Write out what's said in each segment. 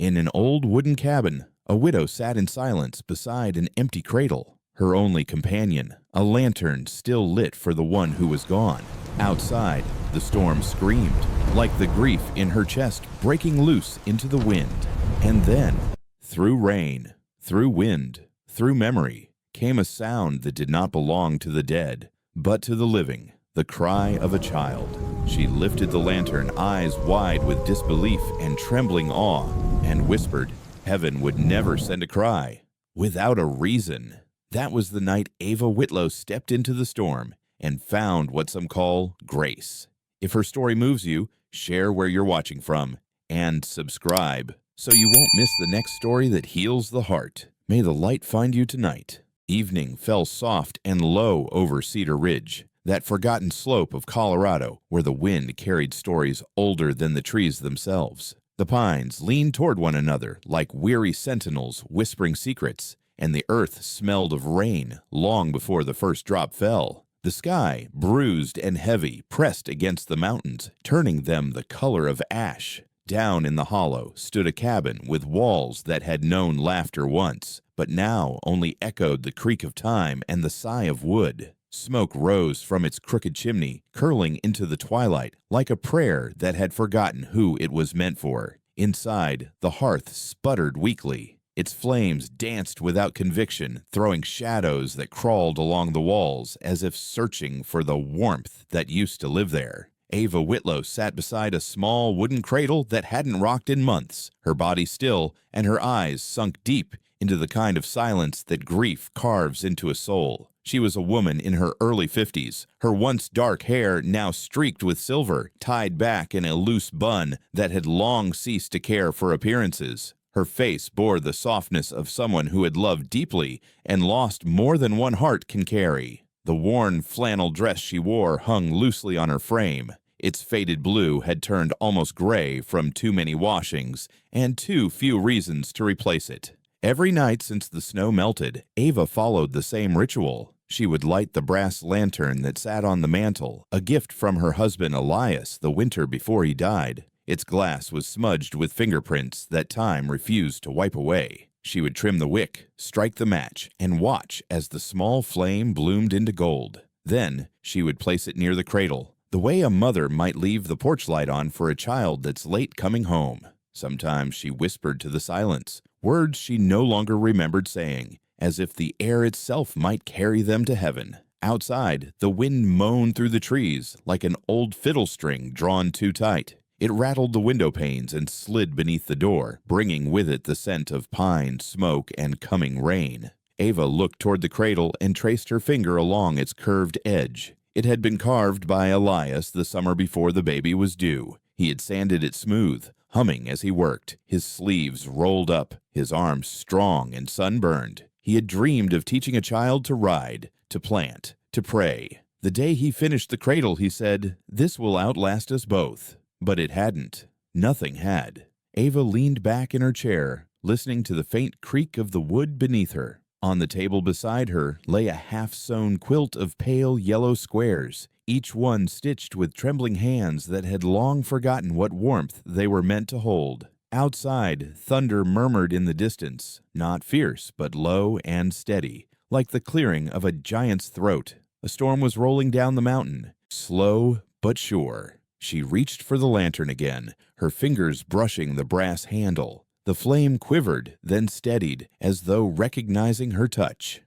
In an old wooden cabin, a widow sat in silence beside an empty cradle. Her only companion, a lantern still lit for the one who was gone. Outside, the storm screamed, like the grief in her chest breaking loose into the wind. And then, through rain, through wind, through memory, came a sound that did not belong to the dead, but to the living, the cry of a child. She lifted the lantern, eyes wide with disbelief and trembling awe, and whispered, "Heaven would never send a cry without a reason." That was the night Ava Whitlow stepped into the storm and found what some call grace. If her story moves you, share where you're watching from, and subscribe so you won't miss the next story that heals the heart. May the light find you tonight. Evening fell soft and low over Cedar Ridge, that forgotten slope of Colorado where the wind carried stories older than the trees themselves. The pines leaned toward one another like weary sentinels whispering secrets, and the earth smelled of rain long before the first drop fell. The sky, bruised and heavy, pressed against the mountains, turning them the color of ash. Down in the hollow stood a cabin with walls that had known laughter once, but now only echoed the creak of time and the sigh of wood. Smoke rose from its crooked chimney, curling into the twilight like a prayer that had forgotten who it was meant for. Inside, the hearth sputtered weakly. Its flames danced without conviction, throwing shadows that crawled along the walls as if searching for the warmth that used to live there. Ava Whitlow sat beside a small wooden cradle that hadn't rocked in months, her body still and her eyes sunk deep into the kind of silence that grief carves into a soul. She was a woman in her early 50s, her once dark hair now streaked with silver, tied back in a loose bun that had long ceased to care for appearances. Her face bore the softness of someone who had loved deeply and lost more than one heart can carry. The worn flannel dress she wore hung loosely on her frame. Its faded blue had turned almost gray from too many washings and too few reasons to replace it. Every night since the snow melted, Ava followed the same ritual. She would light the brass lantern that sat on the mantel, a gift from her husband Elias the winter before he died. Its glass was smudged with fingerprints that time refused to wipe away. She would trim the wick, strike the match, and watch as the small flame bloomed into gold. Then she would place it near the cradle, the way a mother might leave the porch light on for a child that's late coming home. Sometimes she whispered to the silence, words she no longer remembered saying, as if the air itself might carry them to heaven. Outside, the wind moaned through the trees like an old fiddle string drawn too tight. It rattled the window panes and slid beneath the door, bringing with it the scent of pine, smoke, and coming rain. Ava looked toward the cradle and traced her finger along its curved edge. It had been carved by Elias the summer before the baby was due. He had sanded it smooth, humming as he worked, his sleeves rolled up, his arms strong and sunburned. He had dreamed of teaching a child to ride, to plant, to pray. The day he finished the cradle, he said, "This will outlast us both." But it hadn't. Nothing had. Ava leaned back in her chair, listening to the faint creak of the wood beneath her. On the table beside her lay a half-sewn quilt of pale yellow squares, each one stitched with trembling hands that had long forgotten what warmth they were meant to hold. Outside, thunder murmured in the distance, not fierce but low and steady, like the clearing of a giant's throat. A storm was rolling down the mountain, slow but sure. She reached for the lantern again, her fingers brushing the brass handle. The flame quivered, then steadied, as though recognizing her touch.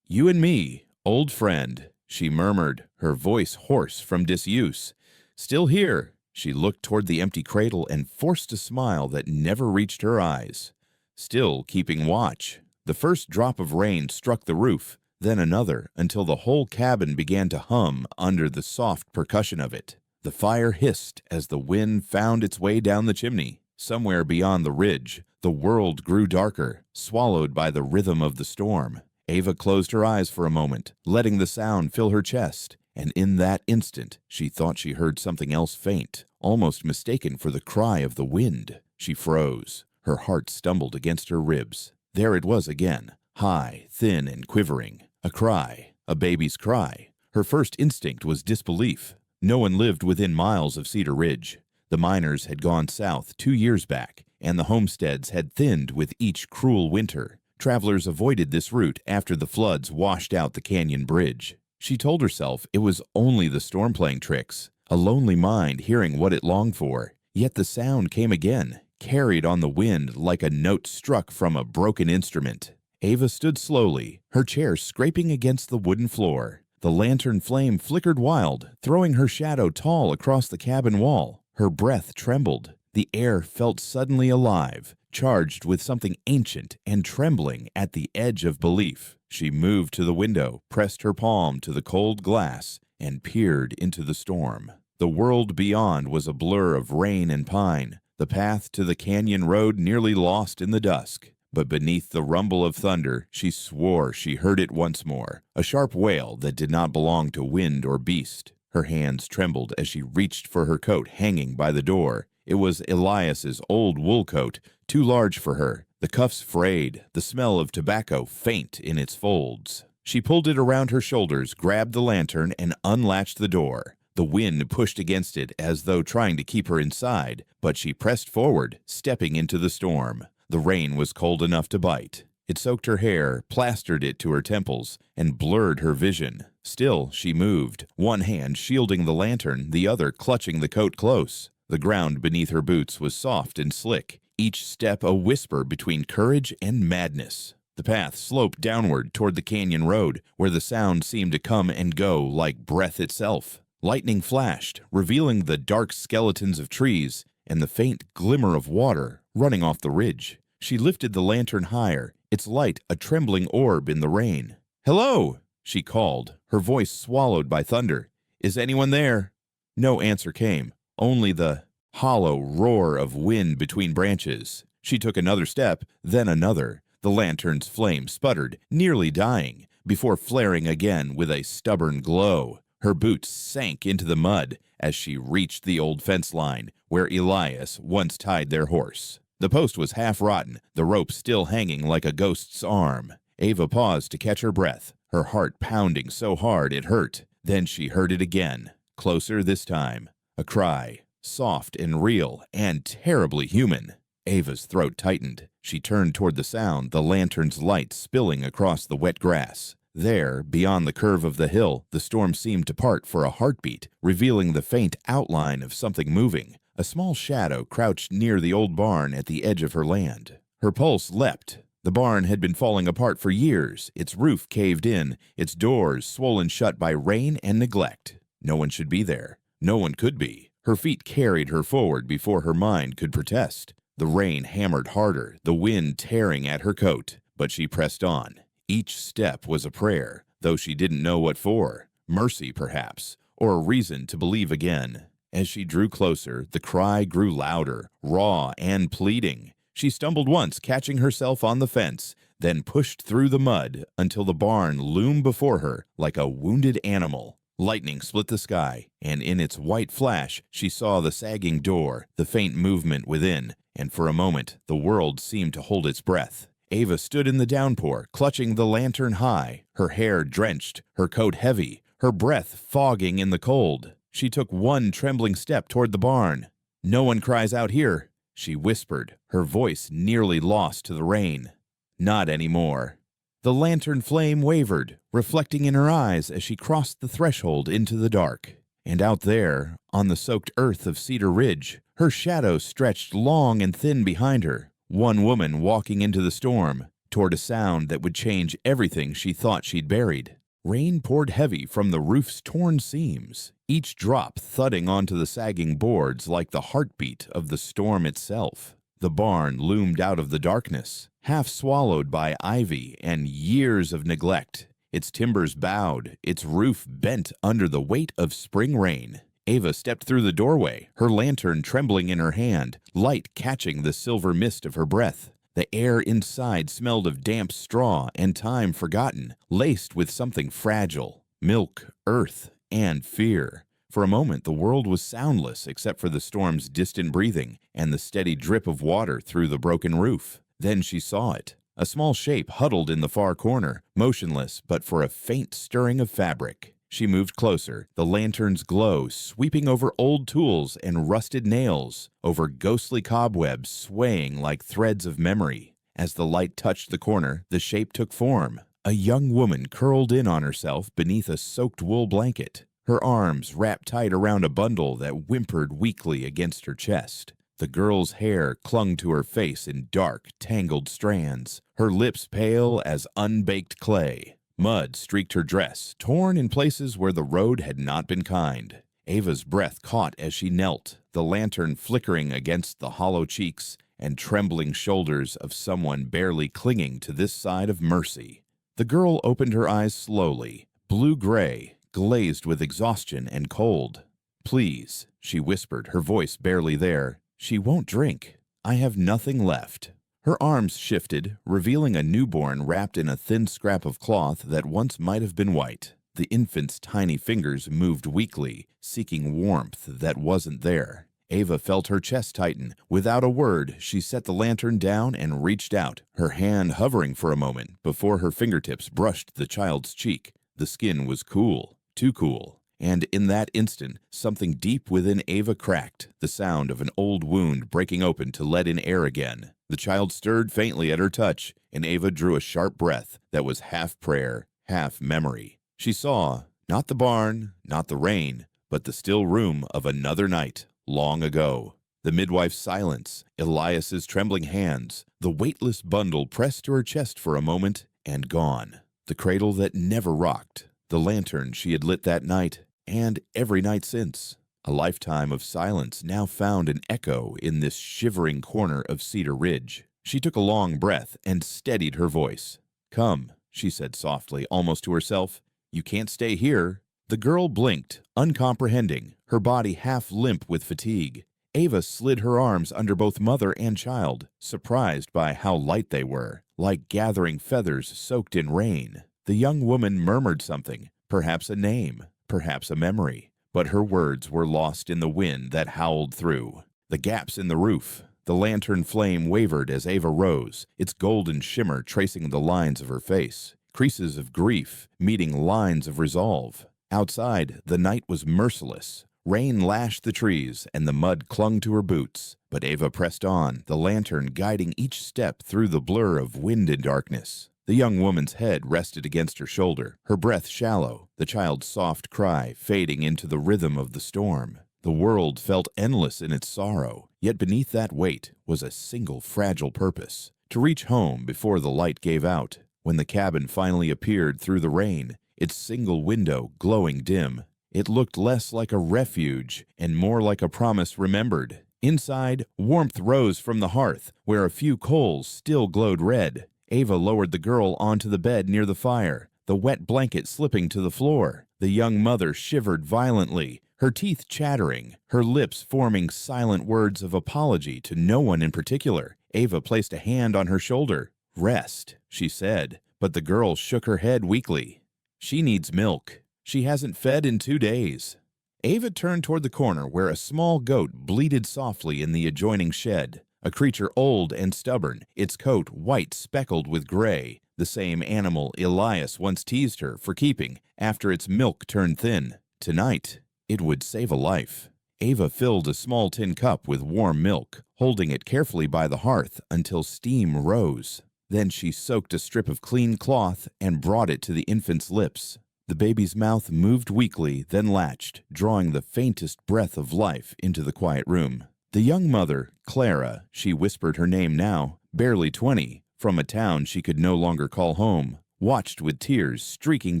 "You and me, old friend," she murmured, her voice hoarse from disuse. "Still here." She looked toward the empty cradle and forced a smile that never reached her eyes. "Still keeping watch." The first drop of rain struck the roof, then another, until the whole cabin began to hum under the soft percussion of it. The fire hissed as the wind found its way down the chimney. Somewhere beyond the ridge, the world grew darker, swallowed by the rhythm of the storm. Ava closed her eyes for a moment, letting the sound fill her chest, and in that instant she thought she heard something else faint, almost mistaken for the cry of the wind. She froze. Her heart stumbled against her ribs. There it was again, high, thin, and quivering. A cry, a baby's cry. Her first instinct was disbelief. No one lived within miles of Cedar Ridge. The miners had gone south 2 years back, and the homesteads had thinned with each cruel winter. Travelers avoided this route after the floods washed out the canyon bridge. She told herself it was only the storm playing tricks, a lonely mind hearing what it longed for. Yet the sound came again, carried on the wind like a note struck from a broken instrument. Ava stood slowly, her chair scraping against the wooden floor. The lantern flame flickered wild, throwing her shadow tall across the cabin wall. Her breath trembled. The air felt suddenly alive, charged with something ancient and trembling at the edge of belief. She moved to the window, pressed her palm to the cold glass, and peered into the storm. The world beyond was a blur of rain and pine, the path to the canyon road nearly lost in the dusk. But beneath the rumble of thunder, she swore she heard it once more, a sharp wail that did not belong to wind or beast. Her hands trembled as she reached for her coat hanging by the door. It was Elias's old wool coat, too large for her, the cuffs frayed, the smell of tobacco faint in its folds. She pulled it around her shoulders, grabbed the lantern, and unlatched the door. The wind pushed against it as though trying to keep her inside, but she pressed forward, stepping into the storm. The rain was cold enough to bite. It soaked her hair, plastered it to her temples, and blurred her vision. Still, she moved, one hand shielding the lantern, the other clutching the coat close. The ground beneath her boots was soft and slick, each step a whisper between courage and madness. The path sloped downward toward the canyon road, where the sound seemed to come and go like breath itself. Lightning flashed, revealing the dark skeletons of trees and the faint glimmer of water running off the ridge. She lifted the lantern higher, its light a trembling orb in the rain. "Hello!" she called, her voice swallowed by thunder. "Is anyone there?" No answer came, only the hollow roar of wind between branches. She took another step, then another. The lantern's flame sputtered, nearly dying, before flaring again with a stubborn glow. Her boots sank into the mud as she reached the old fence line where Elias once tied their horse. The post was half rotten, the rope still hanging like a ghost's arm. Ava paused to catch her breath, her heart pounding so hard it hurt. Then she heard it again, closer this time. A cry, soft and real and terribly human. Ava's throat tightened. She turned toward the sound, the lantern's light spilling across the wet grass. There, beyond the curve of the hill, the storm seemed to part for a heartbeat, revealing the faint outline of something moving. A small shadow crouched near the old barn at the edge of her land. Her pulse leapt. The barn had been falling apart for years, its roof caved in, its doors swollen shut by rain and neglect. No one should be there. No one could be. Her feet carried her forward before her mind could protest. The rain hammered harder, the wind tearing at her coat, but she pressed on. Each step was a prayer, though she didn't know what for. Mercy, perhaps, or a reason to believe again. As she drew closer, the cry grew louder, raw and pleading. She stumbled once, catching herself on the fence, then pushed through the mud until the barn loomed before her like a wounded animal. Lightning split the sky, and in its white flash, she saw the sagging door, the faint movement within, and for a moment, the world seemed to hold its breath. Ava stood in the downpour, clutching the lantern high, her hair drenched, her coat heavy, her breath fogging in the cold. She took one trembling step toward the barn. "No one cries out here," she whispered, her voice nearly lost to the rain. Not anymore. The lantern flame wavered, reflecting in her eyes as she crossed the threshold into the dark. And out there, on the soaked earth of Cedar Ridge, her shadow stretched long and thin behind her. One woman walking into the storm, toward a sound that would change everything she thought she'd buried. Rain poured heavy from the roof's torn seams, each drop thudding onto the sagging boards like the heartbeat of the storm itself. The barn loomed out of the darkness, half swallowed by ivy and years of neglect. Its timbers bowed, its roof bent under the weight of spring rain. Ava stepped through the doorway, her lantern trembling in her hand, light catching the silver mist of her breath. The air inside smelled of damp straw and time forgotten, laced with something fragile, milk, earth, and fear. For a moment, the world was soundless except for the storm's distant breathing and the steady drip of water through the broken roof. Then she saw it, a small shape huddled in the far corner, motionless but for a faint stirring of fabric. She moved closer, the lantern's glow sweeping over old tools and rusted nails, over ghostly cobwebs swaying like threads of memory. As the light touched the corner, the shape took form. A young woman curled in on herself beneath a soaked wool blanket, her arms wrapped tight around a bundle that whimpered weakly against her chest. The girl's hair clung to her face in dark, tangled strands, her lips pale as unbaked clay. Mud streaked her dress, torn in places where the road had not been kind. Ava's breath caught as she knelt, the lantern flickering against the hollow cheeks and trembling shoulders of someone barely clinging to this side of mercy. The girl opened her eyes slowly, blue-gray, glazed with exhaustion and cold. "Please," she whispered, her voice barely there. "She won't drink. I have nothing left." Her arms shifted, revealing a newborn wrapped in a thin scrap of cloth that once might have been white. The infant's tiny fingers moved weakly, seeking warmth that wasn't there. Ava felt her chest tighten. Without a word, she set the lantern down and reached out, her hand hovering for a moment before her fingertips brushed the child's cheek. The skin was cool, too cool. And in that instant, something deep within Ava cracked, the sound of an old wound breaking open to let in air again. The child stirred faintly at her touch, and Ava drew a sharp breath that was half prayer, half memory. She saw, not the barn, not the rain, but the still room of another night, long ago. The midwife's silence, Elias's trembling hands, the weightless bundle pressed to her chest for a moment, and gone. The cradle that never rocked, the lantern she had lit that night, and every night since. A lifetime of silence now found an echo in this shivering corner of Cedar Ridge. She took a long breath and steadied her voice. "Come," she said softly, almost to herself. "You can't stay here." The girl blinked, uncomprehending, her body half limp with fatigue. Ava slid her arms under both mother and child, surprised by how light they were, like gathering feathers soaked in rain. The young woman murmured something, perhaps a name, perhaps a memory, but her words were lost in the wind that howled through. The gaps in the roof. The lantern flame wavered as Ava rose, its golden shimmer tracing the lines of her face, creases of grief meeting lines of resolve. Outside, the night was merciless. Rain lashed the trees, and the mud clung to her boots. But Ava pressed on, the lantern guiding each step through the blur of wind and darkness. The young woman's head rested against her shoulder, her breath shallow, the child's soft cry fading into the rhythm of the storm. The world felt endless in its sorrow, yet beneath that weight was a single fragile purpose: to reach home before the light gave out. When the cabin finally appeared through the rain, its single window glowing dim, it looked less like a refuge and more like a promise remembered. Inside, warmth rose from the hearth, where a few coals still glowed red. Ava lowered the girl onto the bed near the fire, the wet blanket slipping to the floor. The young mother shivered violently, her teeth chattering, her lips forming silent words of apology to no one in particular. Ava placed a hand on her shoulder. "Rest," she said, but the girl shook her head weakly. "She needs milk. She hasn't fed in 2 days." Ava turned toward the corner where a small goat bleated softly in the adjoining shed, a creature old and stubborn, its coat white speckled with gray, the same animal Elias once teased her for keeping after its milk turned thin. Tonight, it would save a life. Ava filled a small tin cup with warm milk, holding it carefully by the hearth until steam rose. Then she soaked a strip of clean cloth and brought it to the infant's lips. The baby's mouth moved weakly, then latched, drawing the faintest breath of life into the quiet room. The young mother, Clara, she whispered her name now, barely 20, from a town she could no longer call home, watched with tears streaking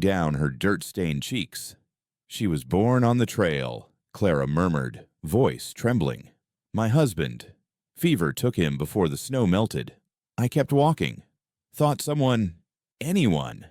down her dirt-stained cheeks. "She was born on the trail," Clara murmured, voice trembling. "My husband. Fever took him before the snow melted. I kept walking. Thought anyone."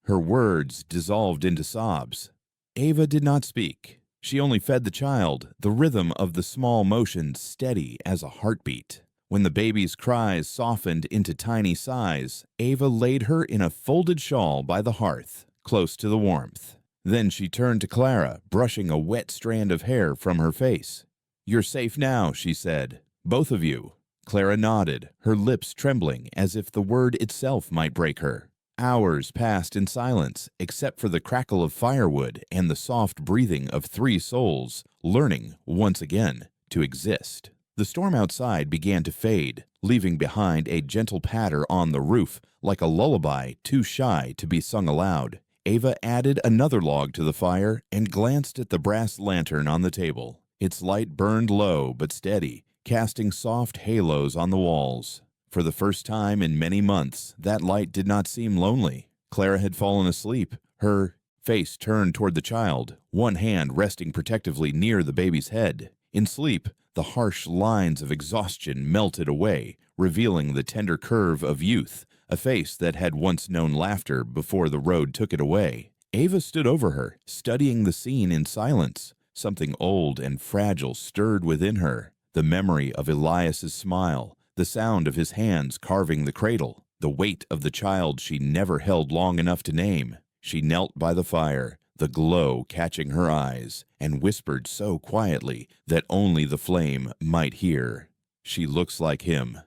Her words dissolved into sobs. Ava did not speak. She only fed the child, the rhythm of the small motions steady as a heartbeat. When the baby's cries softened into tiny sighs, Ava laid her in a folded shawl by the hearth, close to the warmth. Then she turned to Clara, brushing a wet strand of hair from her face. "You're safe now," she said. "Both of you." Clara nodded, her lips trembling as if the word itself might break her. Hours passed in silence, except for the crackle of firewood and the soft breathing of three souls, learning, once again, to exist. The storm outside began to fade, leaving behind a gentle patter on the roof, like a lullaby too shy to be sung aloud. Ava added another log to the fire and glanced at the brass lantern on the table. Its light burned low but steady, casting soft halos on the walls. For the first time in many months, that light did not seem lonely. Clara had fallen asleep, her face turned toward the child, one hand resting protectively near the baby's head. In sleep, the harsh lines of exhaustion melted away, revealing the tender curve of youth, a face that had once known laughter before the road took it away. Ava stood over her, studying the scene in silence. Something old and fragile stirred within her, the memory of Elias's smile, the sound of his hands carving the cradle, the weight of the child she never held long enough to name. She knelt by the fire, the glow catching her eyes, and whispered so quietly that only the flame might hear, "She looks like him."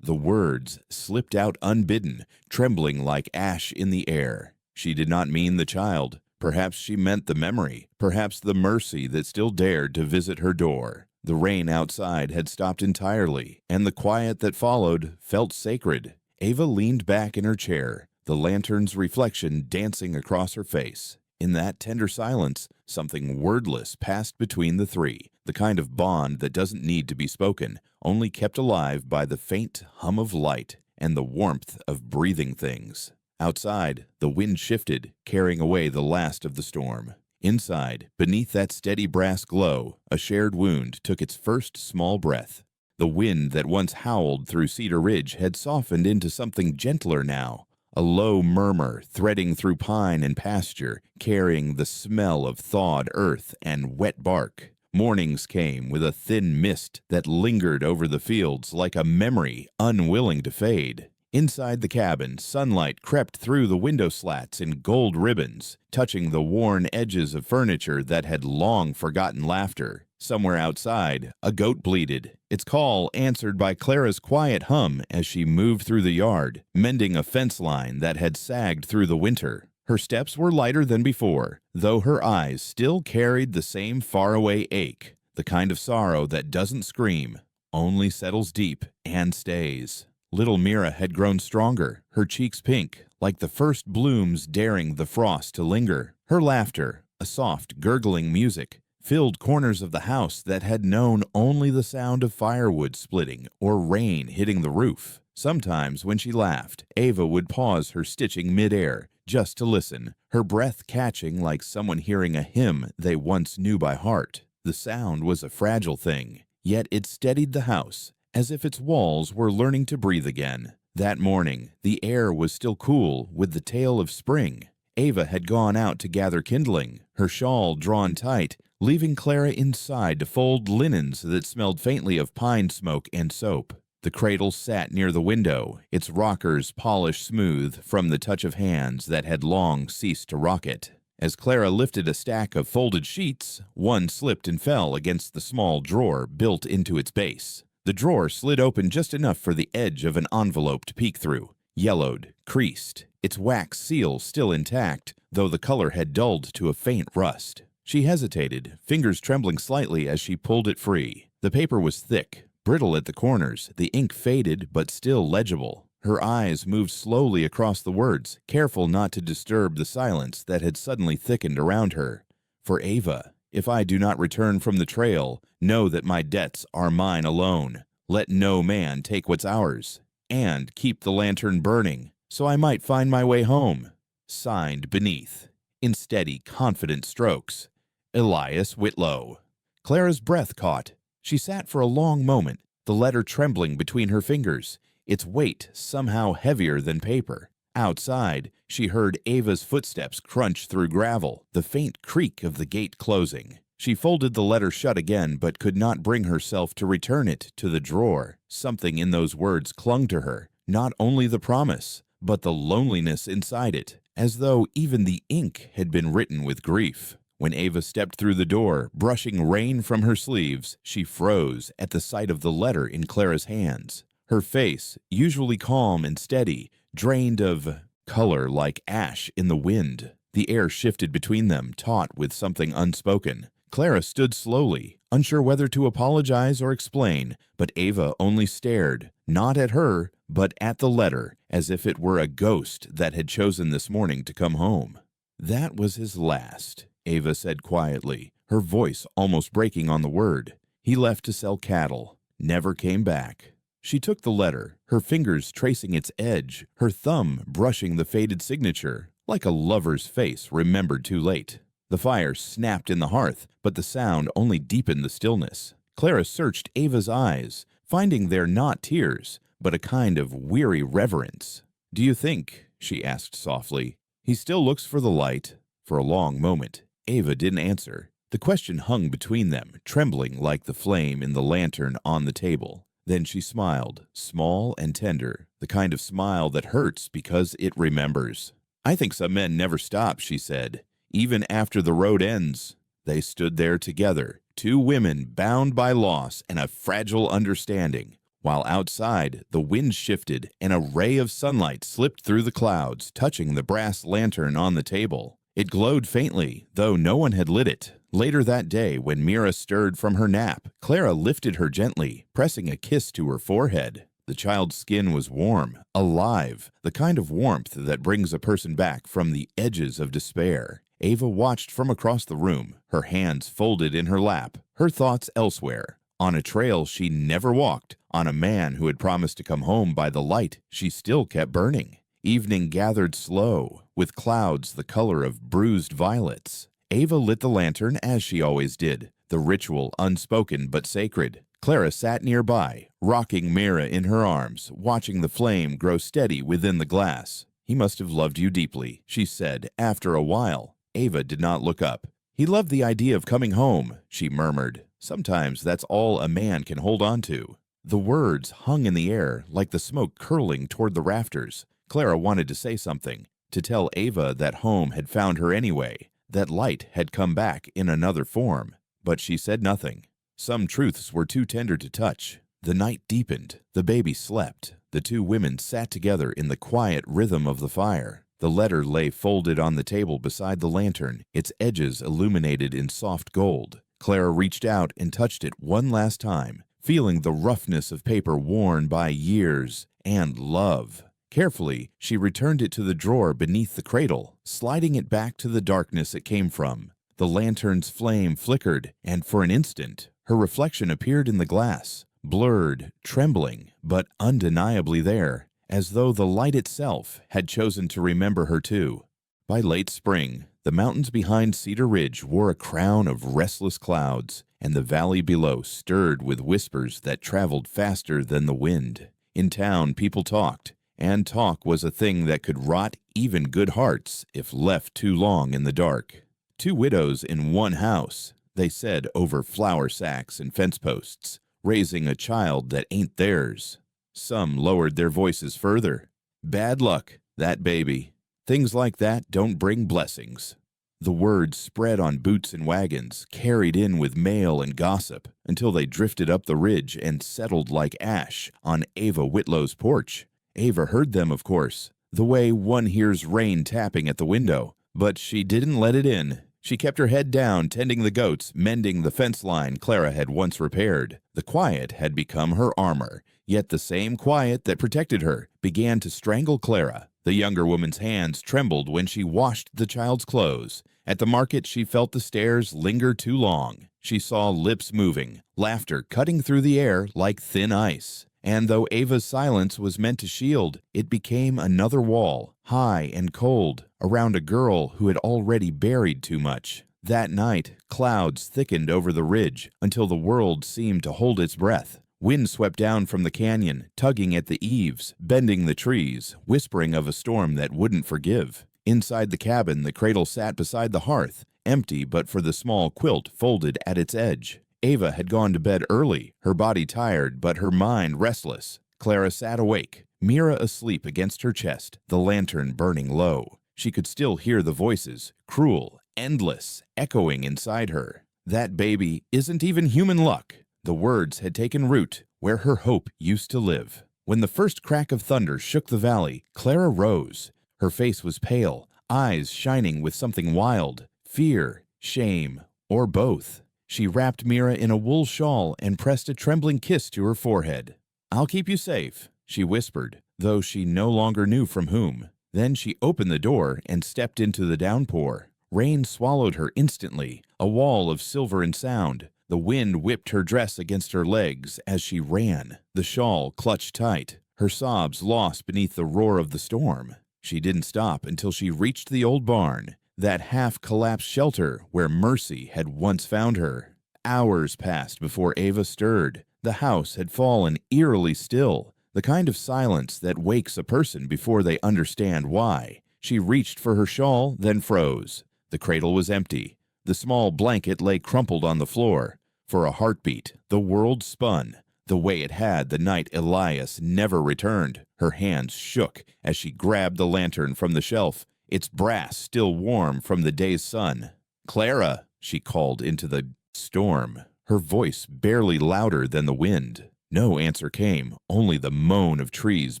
The words slipped out unbidden, trembling like ash in the air. She did not mean the child. Perhaps she meant the memory, perhaps the mercy that still dared to visit her door. The rain outside had stopped entirely, and the quiet that followed felt sacred. Ava leaned back in her chair, the lantern's reflection dancing across her face. In that tender silence, something wordless passed between the three, the kind of bond that doesn't need to be spoken, only kept alive by the faint hum of light and the warmth of breathing things. Outside, the wind shifted, carrying away the last of the storm. Inside, beneath that steady brass glow, a shared wound took its first small breath. The wind that once howled through Cedar Ridge had softened into something gentler now, a low murmur threading through pine and pasture, carrying the smell of thawed earth and wet bark. Mornings came with a thin mist that lingered over the fields like a memory unwilling to fade. Inside the cabin, sunlight crept through the window slats in gold ribbons, touching the worn edges of furniture that had long forgotten laughter. Somewhere outside, a goat bleated, its call answered by Clara's quiet hum as she moved through the yard, mending a fence line that had sagged through the winter. Her steps were lighter than before, though her eyes still carried the same faraway ache, the kind of sorrow that doesn't scream, only settles deep and stays. Little Mira had grown stronger, her cheeks pink, like the first blooms daring the frost to linger. Her laughter, a soft, gurgling music, filled corners of the house that had known only the sound of firewood splitting or rain hitting the roof. Sometimes when she laughed, Ava would pause her stitching midair just to listen, her breath catching like someone hearing a hymn they once knew by heart. The sound was a fragile thing, yet it steadied the house, as if its walls were learning to breathe again. That morning, the air was still cool with the tail of spring. Ava had gone out to gather kindling, her shawl drawn tight, leaving Clara inside to fold linens that smelled faintly of pine smoke and soap. The cradle sat near the window, its rockers polished smooth from the touch of hands that had long ceased to rock it. As Clara lifted a stack of folded sheets, one slipped and fell against the small drawer built into its base. The drawer slid open just enough for the edge of an envelope to peek through, yellowed, creased, its wax seal still intact, though the color had dulled to a faint rust. She hesitated, fingers trembling slightly as she pulled it free. The paper was thick, brittle at the corners, the ink faded but still legible. Her eyes moved slowly across the words, careful not to disturb the silence that had suddenly thickened around her. For Ava, if I do not return from the trail, know that my debts are mine alone. Let no man take what's ours. And keep the lantern burning, so I might find my way home. Signed beneath, in steady, confident strokes, Elias Whitlow. Clara's breath caught. She sat for a long moment, the letter trembling between her fingers, its weight somehow heavier than paper. Outside, she heard Ava's footsteps crunch through gravel, the faint creak of the gate closing. She folded the letter shut again, but could not bring herself to return it to the drawer. Something in those words clung to her, not only the promise, but the loneliness inside it, as though even the ink had been written with grief. When Ava stepped through the door, brushing rain from her sleeves, she froze at the sight of the letter in Clara's hands. Her face, usually calm and steady, drained of color like ash in the wind. The air shifted between them, taut with something unspoken. Clara stood slowly, unsure whether to apologize or explain, but Ava only stared, not at her, but at the letter, as if it were a ghost that had chosen this morning to come home. "That was his last," Ava said quietly, her voice almost breaking on the word. "He left to sell cattle, never came back." She took the letter, her fingers tracing its edge, her thumb brushing the faded signature, like a lover's face remembered too late. The fire snapped in the hearth, but the sound only deepened the stillness. Clara searched Ava's eyes, finding there not tears, but a kind of weary reverence. "Do you think," she asked softly, "he still looks for the light?" For a long moment, Ava didn't answer. The question hung between them, trembling like the flame in the lantern on the table. Then she smiled, small and tender, the kind of smile that hurts because it remembers. "I think some men never stop," she said, "even after the road ends." They stood there together, two women bound by loss and a fragile understanding, while outside the wind shifted and a ray of sunlight slipped through the clouds, touching the brass lantern on the table. It glowed faintly, though no one had lit it. Later that day, when Mira stirred from her nap, Clara lifted her gently, pressing a kiss to her forehead. The child's skin was warm, alive, the kind of warmth that brings a person back from the edges of despair. Ava watched from across the room, her hands folded in her lap, her thoughts elsewhere. On a trail she never walked, on a man who had promised to come home by the light she still kept burning. Evening gathered slow, with clouds the color of bruised violets. Ava lit the lantern as she always did, the ritual unspoken but sacred. Clara sat nearby, rocking Mira in her arms, watching the flame grow steady within the glass. "He must have loved you deeply," she said after a while. Ava did not look up. "He loved the idea of coming home," she murmured. "Sometimes that's all a man can hold on to." The words hung in the air like the smoke curling toward the rafters. Clara wanted to say something, to tell Ava that home had found her anyway, that light had come back in another form, but she said nothing. Some truths were too tender to touch. The night deepened. The baby slept. The two women sat together in the quiet rhythm of the fire. The letter lay folded on the table beside the lantern, its edges illuminated in soft gold. Clara reached out and touched it one last time, feeling the roughness of paper worn by years and love. Carefully, she returned it to the drawer beneath the cradle, sliding it back to the darkness it came from. The lantern's flame flickered, and for an instant, her reflection appeared in the glass, blurred, trembling, but undeniably there, as though the light itself had chosen to remember her too. By late spring, the mountains behind Cedar Ridge wore a crown of restless clouds, and the valley below stirred with whispers that traveled faster than the wind. In town, people talked, and talk was a thing that could rot even good hearts if left too long in the dark. "Two widows in one house," they said over flour sacks and fence posts, "raising a child that ain't theirs." Some lowered their voices further. "Bad luck, that baby. Things like that don't bring blessings." The words spread on boots and wagons, carried in with mail and gossip, until they drifted up the ridge and settled like ash on Ava Whitlow's porch. Ava heard them, of course, the way one hears rain tapping at the window, but she didn't let it in. She kept her head down, tending the goats, mending the fence line Clara had once repaired. The quiet had become her armor, yet the same quiet that protected her began to strangle Clara. The younger woman's hands trembled when she washed the child's clothes. At the market, she felt the stares linger too long. She saw lips moving, laughter cutting through the air like thin ice. And though Ava's silence was meant to shield, it became another wall, high and cold, around a girl who had already buried too much. That night, clouds thickened over the ridge until the world seemed to hold its breath. Wind swept down from the canyon, tugging at the eaves, bending the trees, whispering of a storm that wouldn't forgive. Inside the cabin, the cradle sat beside the hearth, empty but for the small quilt folded at its edge. Ava had gone to bed early, her body tired but her mind restless. Clara sat awake, Mira asleep against her chest, the lantern burning low. She could still hear the voices, cruel, endless, echoing inside her. "That baby isn't even human luck." The words had taken root where her hope used to live. When the first crack of thunder shook the valley, Clara rose. Her face was pale, eyes shining with something wild, fear, shame, or both. She wrapped Mira in a wool shawl and pressed a trembling kiss to her forehead. "I'll keep you safe," she whispered, though she no longer knew from whom. Then she opened the door and stepped into the downpour. Rain swallowed her instantly, a wall of silver and sound. The wind whipped her dress against her legs as she ran, the shawl clutched tight, her sobs lost beneath the roar of the storm. She didn't stop until she reached the old barn, that half-collapsed shelter where Mercy had once found her. Hours passed before Ava stirred. The house had fallen eerily still, the kind of silence that wakes a person before they understand why. She reached for her shawl, then froze. The cradle was empty. The small blanket lay crumpled on the floor. For a heartbeat, the world spun, the way it had the night Elias never returned. Her hands shook as she grabbed the lantern from the shelf, its brass still warm from the day's sun. "Clara," she called into the storm, her voice barely louder than the wind. No answer came, only the moan of trees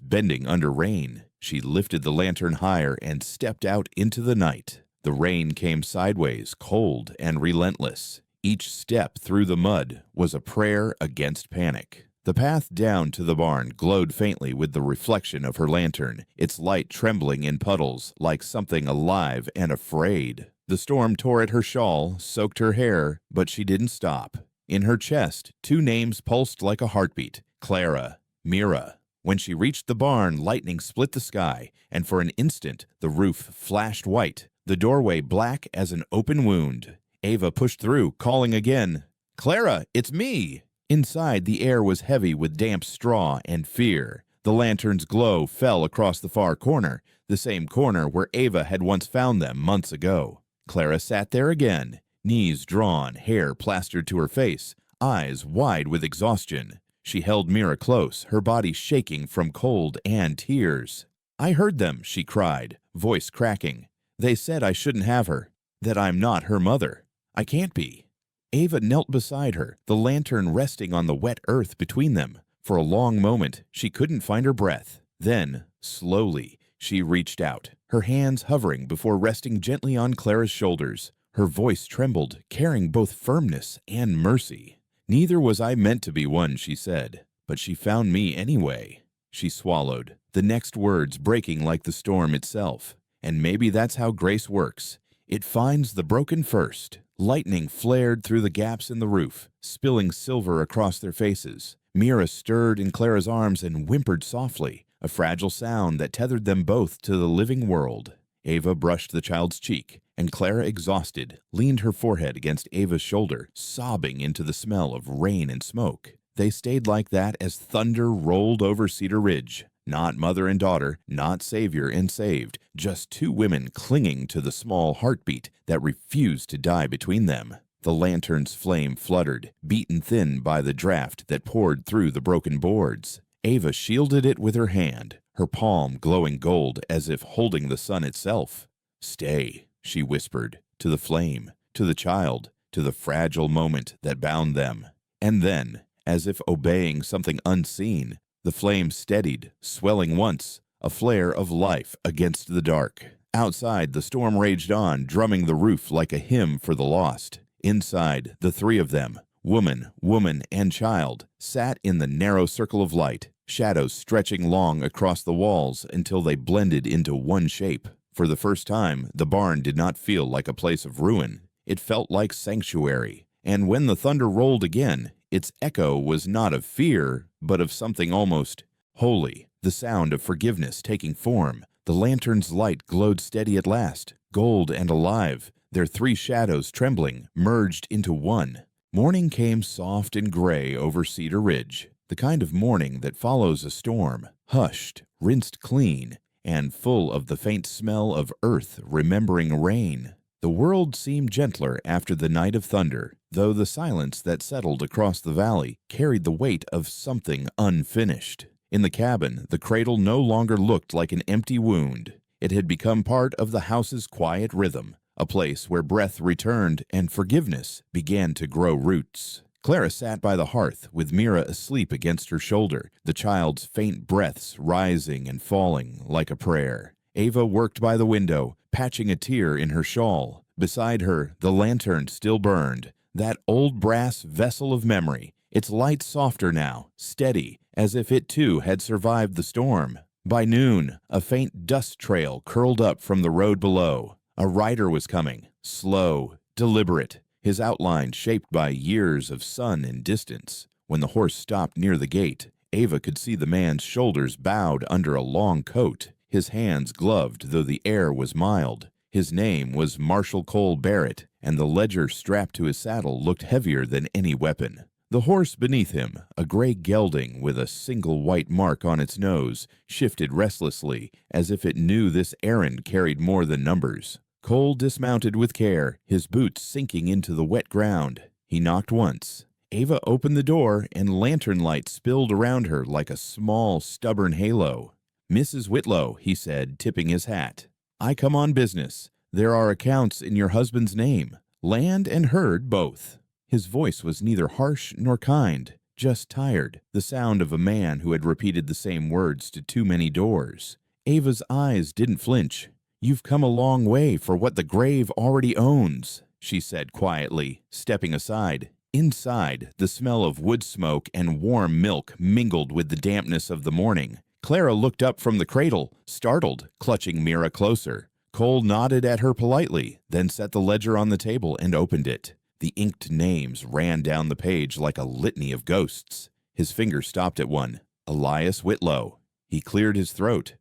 bending under rain. She lifted the lantern higher and stepped out into the night. The rain came sideways, cold and relentless. Each step through the mud was a prayer against panic. The path down to the barn glowed faintly with the reflection of her lantern, its light trembling in puddles like something alive and afraid. The storm tore at her shawl, soaked her hair, but she didn't stop. In her chest, two names pulsed like a heartbeat: Clara, Mira. When she reached the barn, lightning split the sky, and for an instant the roof flashed white, the doorway black as an open wound. Ava pushed through, calling again, "Clara, it's me!" Inside, the air was heavy with damp straw and fear. The lantern's glow fell across the far corner, the same corner where Ava had once found them months ago. Clara sat there again, knees drawn, hair plastered to her face, eyes wide with exhaustion. She held Mira close, her body shaking from cold and tears. "I heard them," she cried, voice cracking. "They said I shouldn't have her, that I'm not her mother. I can't be." Ava knelt beside her, the lantern resting on the wet earth between them. For a long moment, she couldn't find her breath. Then, slowly, she reached out, her hands hovering before resting gently on Clara's shoulders. Her voice trembled, carrying both firmness and mercy. "Neither was I meant to be one," she said, "but she found me anyway." She swallowed, the next words breaking like the storm itself. And maybe that's how grace works. It finds the broken first. Lightning flared through the gaps in the roof, spilling silver across their faces. Mira stirred in Clara's arms and whimpered softly, a fragile sound that tethered them both to the living world. Ava brushed the child's cheek, and Clara, exhausted, leaned her forehead against Ava's shoulder, sobbing into the smell of rain and smoke. They stayed like that as thunder rolled over Cedar Ridge. Not mother and daughter, not savior and saved, just two women clinging to the small heartbeat that refused to die between them. The lantern's flame fluttered, beaten thin by the draft that poured through the broken boards. Ava shielded it with her hand, her palm glowing gold as if holding the sun itself. "Stay," she whispered, to the flame, to the child, to the fragile moment that bound them. And then, as if obeying something unseen, the flame steadied, swelling once, a flare of life against the dark. Outside, the storm raged on, drumming the roof like a hymn for the lost. Inside, the three of them, woman, and child, sat in the narrow circle of light, shadows stretching long across the walls until they blended into one shape. For the first time, the barn did not feel like a place of ruin. It felt like sanctuary. And when the thunder rolled again, its echo was not of fear, but of something almost holy, the sound of forgiveness taking form. The lantern's light glowed steady at last, gold and alive, their three shadows trembling, merged into one. Morning came soft and gray over Cedar Ridge, the kind of morning that follows a storm, hushed, rinsed clean, and full of the faint smell of earth remembering rain. The world seemed gentler after the night of thunder, though the silence that settled across the valley carried the weight of something unfinished. In the cabin, the cradle no longer looked like an empty wound. It had become part of the house's quiet rhythm, a place where breath returned and forgiveness began to grow roots. Clara sat by the hearth with Mira asleep against her shoulder, the child's faint breaths rising and falling like a prayer. Ava worked by the window, patching a tear in her shawl. Beside her, the lantern still burned, that old brass vessel of memory, its light softer now, steady, as if it too had survived the storm. By noon, a faint dust trail curled up from the road below. A rider was coming, slow, deliberate, his outline shaped by years of sun and distance. When the horse stopped near the gate, Ava could see the man's shoulders bowed under a long coat, his hands gloved though the air was mild. His name was Marshal Cole Barrett, and the ledger strapped to his saddle looked heavier than any weapon. The horse beneath him, a gray gelding with a single white mark on its nose, shifted restlessly, as if it knew this errand carried more than numbers. Cole dismounted with care, his boots sinking into the wet ground. He knocked once. Ava opened the door, and lantern light spilled around her like a small, stubborn halo. "Mrs. Whitlow," he said, tipping his hat. "I come on business. There are accounts in your husband's name, land and herd both." His voice was neither harsh nor kind, just tired, the sound of a man who had repeated the same words to too many doors. Ava's eyes didn't flinch. "You've come a long way for what the grave already owns," she said quietly, stepping aside. Inside, the smell of wood smoke and warm milk mingled with the dampness of the morning. Clara looked up from the cradle, startled, clutching Mira closer. Cole nodded at her politely, then set the ledger on the table and opened it. The inked names ran down the page like a litany of ghosts. His finger stopped at one, Elias Whitlow. He cleared his throat.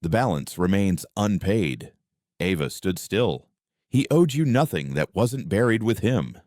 "The balance remains unpaid." Ava stood still. "He owed you nothing that wasn't buried with him."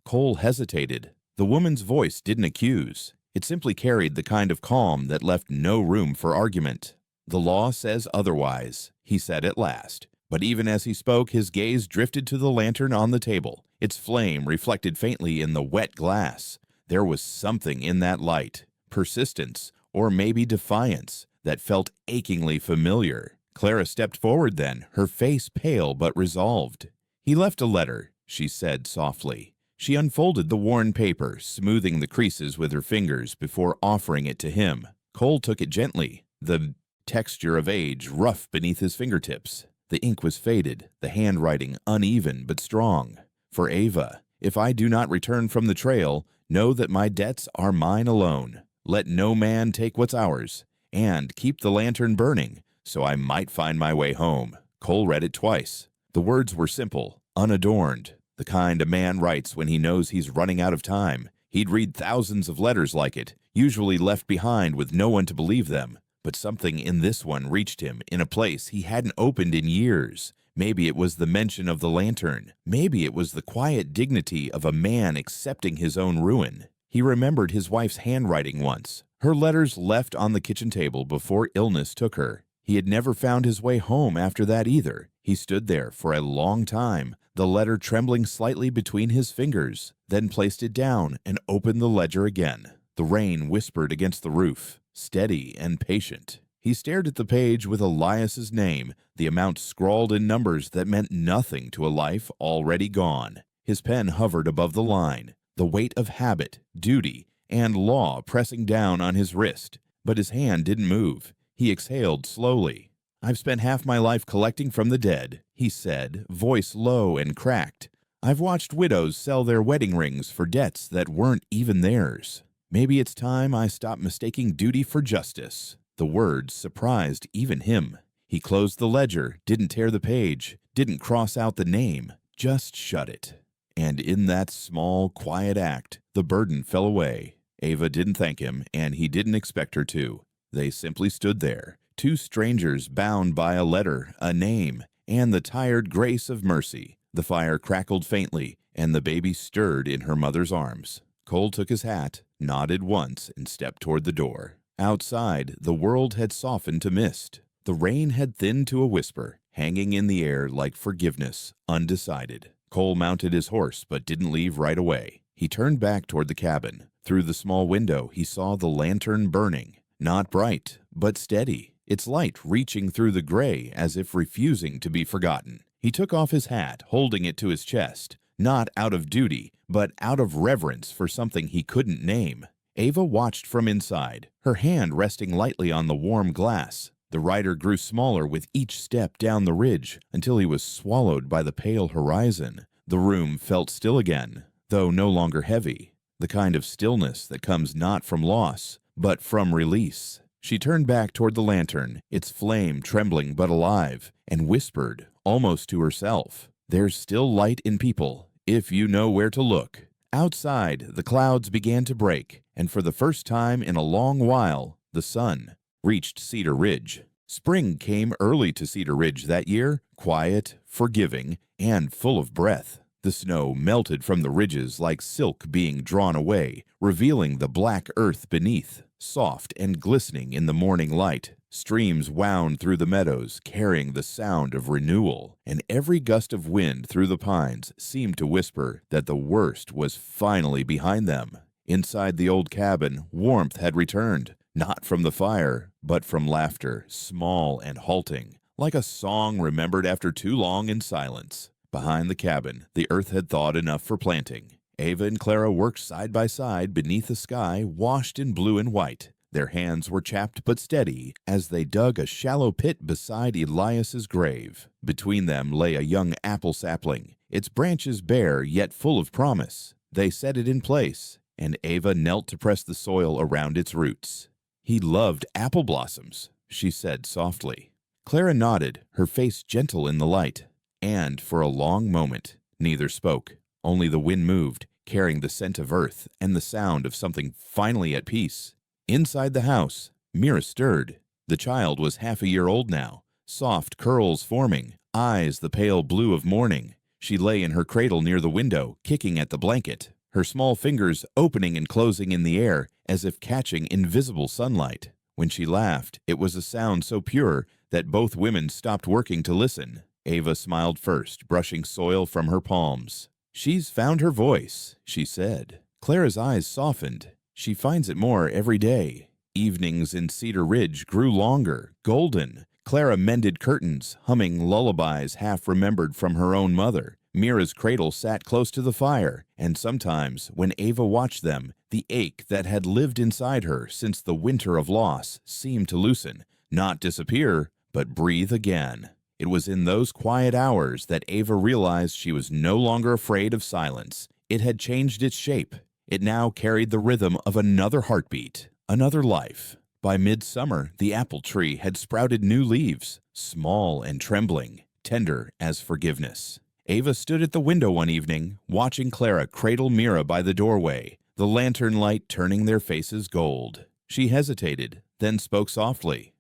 Cole hesitated. The woman's voice didn't accuse. It simply carried the kind of calm that left no room for argument. "The law says otherwise," he said at last. But even as he spoke, his gaze drifted to the lantern on the table. Its flame reflected faintly in the wet glass. There was something in that light, persistence, or maybe defiance, that felt achingly familiar. Clara stepped forward then, her face pale but resolved. "He left a letter," she said softly. She unfolded the worn paper, smoothing the creases with her fingers before offering it to him. Cole took it gently, the texture of age rough beneath his fingertips. The ink was faded, the handwriting uneven but strong. "For Ava, if I do not return from the trail, know that my debts are mine alone. Let no man take what's ours, and keep the lantern burning, so I might find my way home." Cole read it twice. The words were simple, unadorned, the kind a man writes when he knows he's running out of time. He'd read thousands of letters like it, usually left behind with no one to believe them. But something in this one reached him in a place he hadn't opened in years. Maybe it was the mention of the lantern. Maybe it was the quiet dignity of a man accepting his own ruin. He remembered his wife's handwriting once, her letters left on the kitchen table before illness took her. He had never found his way home after that either. He stood there for a long time, the letter trembling slightly between his fingers, then placed it down and opened the ledger again. The rain whispered against the roof, steady and patient. He stared at the page with Elias's name, the amount scrawled in numbers that meant nothing to a life already gone. His pen hovered above the line, the weight of habit, duty, and law pressing down on his wrist. But his hand didn't move. He exhaled slowly. "I've spent half my life collecting from the dead," he said, voice low and cracked. "I've watched widows sell their wedding rings for debts that weren't even theirs. Maybe it's time I stopped mistaking duty for justice." The words surprised even him. He closed the ledger, didn't tear the page, didn't cross out the name, just shut it. And in that small, quiet act, the burden fell away. Ava didn't thank him, and he didn't expect her to. They simply stood there, two strangers bound by a letter, a name, and the tired grace of mercy. The fire crackled faintly, and the baby stirred in her mother's arms. Cole took his hat, nodded once, and stepped toward the door. Outside, the world had softened to mist. The rain had thinned to a whisper, hanging in the air like forgiveness, undecided. Cole mounted his horse, but didn't leave right away. He turned back toward the cabin. Through the small window, he saw the lantern burning. Not bright, but steady, its light reaching through the gray as if refusing to be forgotten. He took off his hat, holding it to his chest, not out of duty, but out of reverence for something he couldn't name. Ava watched from inside, her hand resting lightly on the warm glass. The rider grew smaller with each step down the ridge until he was swallowed by the pale horizon. The room felt still again, though no longer heavy, the kind of stillness that comes not from loss, but from release. She turned back toward the lantern, its flame trembling but alive, and whispered, almost to herself, "There's still light in people, if you know where to look." Outside, the clouds began to break, and for the first time in a long while, the sun reached Cedar Ridge. Spring came early to Cedar Ridge that year, quiet, forgiving, and full of breath. The snow melted from the ridges like silk being drawn away, revealing the black earth beneath, soft and glistening in the morning light. Streams wound through the meadows, carrying the sound of renewal, and every gust of wind through the pines seemed to whisper that the worst was finally behind them. Inside the old cabin, warmth had returned, not from the fire, but from laughter, small and halting, like a song remembered after too long in silence. Behind the cabin, the earth had thawed enough for planting. Ava and Clara worked side by side beneath a sky washed in blue and white. Their hands were chapped but steady as they dug a shallow pit beside Elias's grave. Between them lay a young apple sapling, its branches bare yet full of promise. They set it in place, and Ava knelt to press the soil around its roots. "He loved apple blossoms," she said softly. Clara nodded, her face gentle in the light. And for a long moment, neither spoke. Only the wind moved, carrying the scent of earth and the sound of something finally at peace. Inside the house, Mira stirred. The child was half a year old now, soft curls forming, eyes the pale blue of morning. She lay in her cradle near the window, kicking at the blanket, her small fingers opening and closing in the air as if catching invisible sunlight. When she laughed, it was a sound so pure that both women stopped working to listen. Ava smiled first, brushing soil from her palms. "She's found her voice," she said. Clara's eyes softened. "She finds it more every day." Evenings in Cedar Ridge grew longer, golden. Clara mended curtains, humming lullabies half remembered from her own mother. Mira's cradle sat close to the fire, and sometimes, when Ava watched them, the ache that had lived inside her since the winter of loss seemed to loosen, not disappear, but breathe again. It was in those quiet hours that Ava realized she was no longer afraid of silence. It had changed its shape. It now carried the rhythm of another heartbeat, another life. By midsummer, the apple tree had sprouted new leaves, small and trembling, tender as forgiveness. Ava stood at the window one evening, watching Clara cradle Mira by the doorway, the lantern light turning their faces gold. She hesitated, then spoke softly.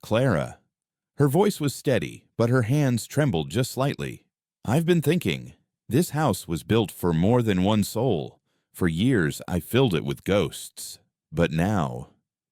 "Clara." Her voice was steady, but her hands trembled just slightly. "I've been thinking. This house was built for more than one soul. For years I filled it with ghosts. But now—"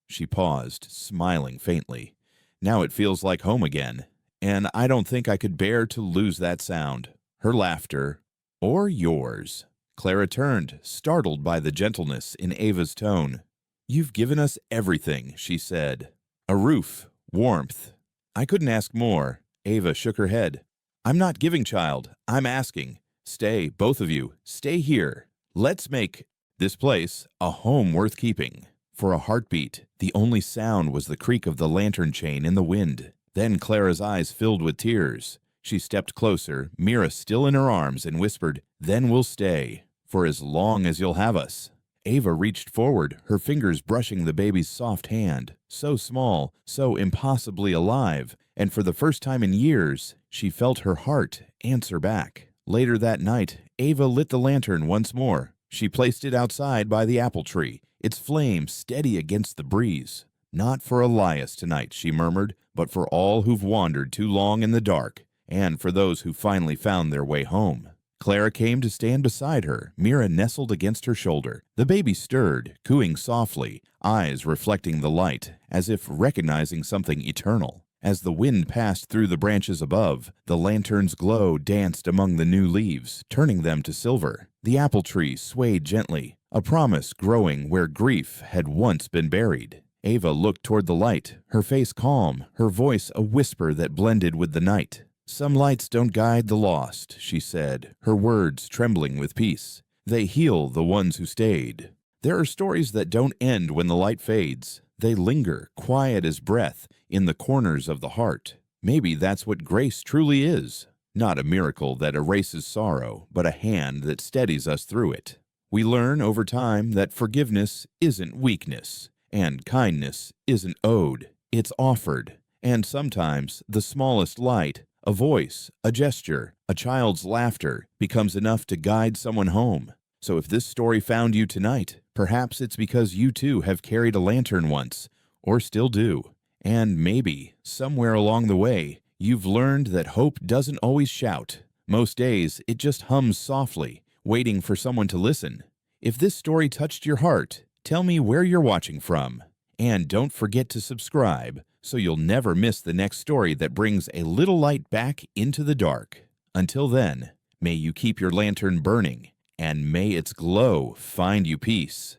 She paused, smiling faintly. "Now it feels like home again, and I don't think I could bear to lose that sound. Her laughter, or yours." Clara turned, startled by the gentleness in Ava's tone. "You've given us everything," she said. "A roof, warmth." "I couldn't ask more." Ava shook her head. "I'm not giving, child. I'm asking. Stay, both of you. Stay here. Let's make this place a home worth keeping." For a heartbeat, the only sound was the creak of the lantern chain in the wind. Then Clara's eyes filled with tears. She stepped closer, Mira still in her arms, and whispered, "Then we'll stay, for as long as you'll have us." Ava reached forward, her fingers brushing the baby's soft hand, so small, so impossibly alive, and for the first time in years, she felt her heart answer back. Later that night, Ava lit the lantern once more. She placed it outside by the apple tree, its flame steady against the breeze. "Not for Elias tonight," she murmured, "but for all who've wandered too long in the dark, and for those who finally found their way home." Clara came to stand beside her, Mira nestled against her shoulder. The baby stirred, cooing softly, eyes reflecting the light, as if recognizing something eternal. As the wind passed through the branches above, the lantern's glow danced among the new leaves, turning them to silver. The apple tree swayed gently, a promise growing where grief had once been buried. Ava looked toward the light, her face calm, her voice a whisper that blended with the night. "Some lights don't guide the lost," she said, her words trembling with peace. "They heal the ones who stayed. There are stories that don't end when the light fades. They linger, quiet as breath, in the corners of the heart. Maybe that's what grace truly is. Not a miracle that erases sorrow, but a hand that steadies us through it. We learn over time that forgiveness isn't weakness, and kindness isn't owed, it's offered. And sometimes the smallest light, a voice, a gesture, a child's laughter, becomes enough to guide someone home. So if this story found you tonight, perhaps it's because you too have carried a lantern once, or still do. And maybe, somewhere along the way, you've learned that hope doesn't always shout. Most days, it just hums softly, waiting for someone to listen. If this story touched your heart, tell me where you're watching from. And don't forget to subscribe, so you'll never miss the next story that brings a little light back into the dark. Until then, may you keep your lantern burning, and may its glow find you peace.